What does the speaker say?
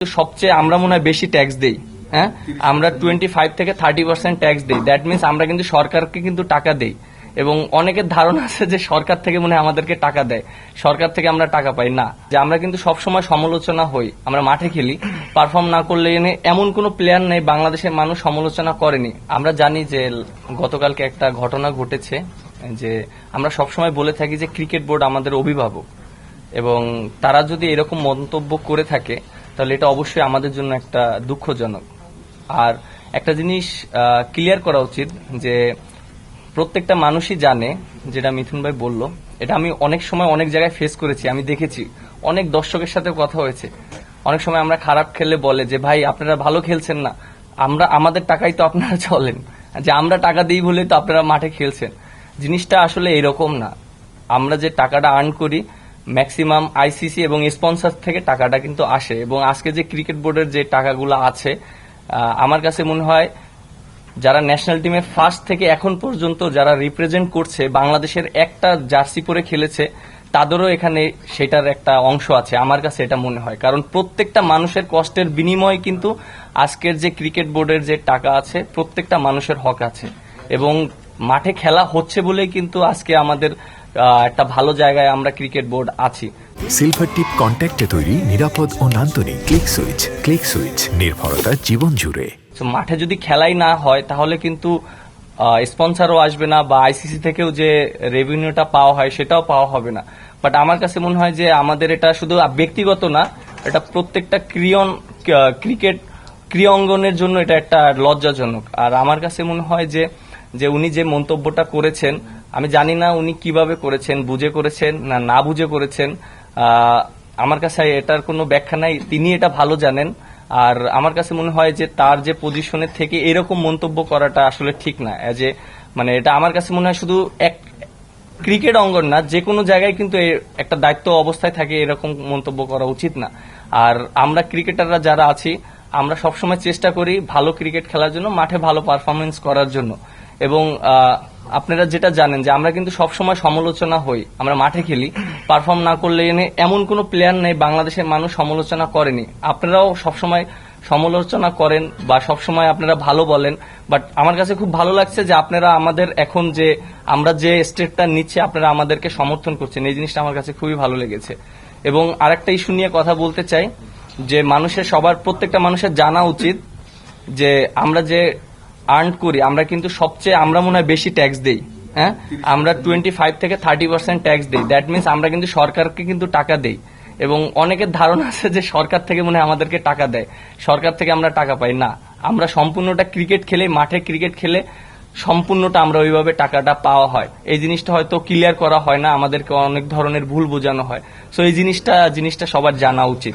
সবচেয়ে আমরা মনে হয় বেশি ট্যাক্স দেই। হ্যাঁ, আমরা 25 থেকে 30% ট্যাক্স দেই। দ্যাট মিনস আমরা কিন্তু সরকারকে কিন্তু টাকা দেই, এবং অনেকের ধারণা আছে যে সরকার থেকে মনে হয় আমাদেরকে টাকা দেয়, সরকার থেকে আমরা টাকা পাই না। যে আমরা কিন্তু সবসময় সমালোচনা হই, আমরা মাঠে খেলি, পারফর্ম না করলে এমন কোনো প্লেয়ার নেই বাংলাদেশের মানুষ সমালোচনা করেনি। আমরা জানি যে গতকালকে একটা ঘটনা ঘটেছে, যে আমরা সবসময় বলে থাকি যে ক্রিকেট বোর্ড আমাদের অভিভাবক, এবং তারা যদি এরকম মন্তব্য করে থাকে তাহলে এটা অবশ্যই আমাদের জন্য একটা দুঃখজনক। আর একটা জিনিস ক্লিয়ার করা উচিত যে প্রত্যেকটা মানুষই জানে, যেটা মিথুন ভাই বলল, এটা আমি অনেক সময় অনেক জায়গায় ফেস করেছি, আমি দেখেছি, অনেক দর্শকের সাথে কথা হয়েছে। অনেক সময় আমরা খারাপ খেললে বলে যে ভাই আপনারা ভালো খেলছেন না, আমাদের টাকাই তো আপনারা চলেন, যে আমরা টাকা দিই বলেই তো আপনারা মাঠে খেলছেন। জিনিসটা আসলে এরকম না। আমরা যে টাকাটা আর্ন করি ম্যাক্সিমাম আইসিসি এবং স্পন্সর থেকে টাকাটা কিন্তু আসে, এবং আজকে যে ক্রিকেট বোর্ডের যে টাকাগুলো আছে, আমার কাছে মনে হয় যারা ন্যাশনাল টিমে ফার্স্ট থেকে এখন পর্যন্ত যারা রিপ্রেজেন্ট করছে, বাংলাদেশের একটা জার্সি পরে খেলেছে, তাদেরও এখানে সেটার একটা অংশ আছে, আমার কাছে এটা মনে হয়। কারণ প্রত্যেকটা মানুষের কষ্টের বিনিময়ে কিন্তু আজকের যে ক্রিকেট বোর্ডের যে টাকা আছে, প্রত্যেকটা মানুষের হক আছে, এবং মাঠে খেলা হচ্ছে বলেই কিন্তু আজকে আমাদের একটা ভালো জায়গায় আমরা ক্রিকেট বোর্ড আছি। সিলভার টিপ কন্ট্যাক্টে তৈরি নিরাপদ ও নান্দনিক ক্লিক সুইচ নির্ভরতা জীবন জুড়ে। মাঠে যদি খেলাই না হয় তাহলে কিন্তু স্পন্সরও আসবে না, বা আইসিসি থেকেও যে রেভিনিউটা পাওয়া হয় সেটাও পাওয়া হবে না। বাট আমার কাছে মনে হয় যে আমাদের এটা শুধু ব্যক্তিগত না, এটা প্রত্যেকটা ক্রিকেট ক্রীড়াঙ্গনের জন্য এটা একটা লজ্জাজনক। আর আমার কাছে মনে হয় যে উনি যে মন্তব্যটা করেছেন, আমি জানি না উনি কিভাবে করেছেন, বুঝে করেছেন না না বুঝে করেছেন, আমার কাছে এটার কোনো ব্যাখ্যা নাই, তিনি এটা ভালো জানেন। আর আমার কাছে মনে হয় যে তার যে পজিশনের থেকে এরকম মন্তব্য করাটা আসলে ঠিক না। মানে এটা আমার কাছে মনে হয় শুধু এক ক্রিকেট অঙ্গন না, যে কোনো জায়গায় কিন্তু একটা দায়িত্ব অবস্থায় থাকে এরকম মন্তব্য করা উচিত না। আর আমরা ক্রিকেটাররা যারা আছি, আমরা সবসময় চেষ্টা করি ভালো ক্রিকেট খেলার জন্য, মাঠে ভালো পারফরমেন্স করার জন্য, এবং আপনারা যেটা জানেন যে আমরা কিন্তু সবসময় সমালোচনা হই, আমরা মাঠে খেলি, পারফর্ম না করলে এমন কোনো প্লেয়ার নেই বাংলাদেশের মানুষ সমালোচনা করেনি। আপনারাও সবসময় সমালোচনা করেন বা সবসময় আপনারা ভালো বলেন, বাট আমার কাছে খুব ভালো লাগছে যে আপনারা আমাদের এখন যে আমরা যে স্টেপটা নিচ্ছি, আপনারা আমাদেরকে সমর্থন করছেন, এই জিনিসটা আমার কাছে খুবই ভালো লেগেছে। এবং আরেকটা ইস্যু নিয়ে কথা বলতে চাই, যে প্রত্যেকটা মানুষের জানা উচিত যে আমরা যে আর্ন করি, আমরা কিন্তু আমরা মনে হয় বেশি ট্যাক্স দেই। হ্যাঁ, আমরা 25 থেকে 30% ট্যাক্স দেই। দ্যাট মিনস আমরা কিন্তু সরকারকে কিন্তু টাকা দেই, এবং অনেকের ধারণা আছে যে সরকার থেকে মনে হয় আমাদেরকে টাকা দেয়, সরকার থেকে আমরা টাকা পাই না। আমরা সম্পূর্ণটা ক্রিকেট খেলে, মাঠে ক্রিকেট খেলে সম্পূর্ণটা আমরা ওইভাবে টাকাটা পাওয়া হয়। এই জিনিসটা হয়তো ক্লিয়ার করা হয় না, আমাদেরকে অনেক ধরনের ভুল বোঝানো হয়। সো এই জিনিসটা সবার জানা উচিত।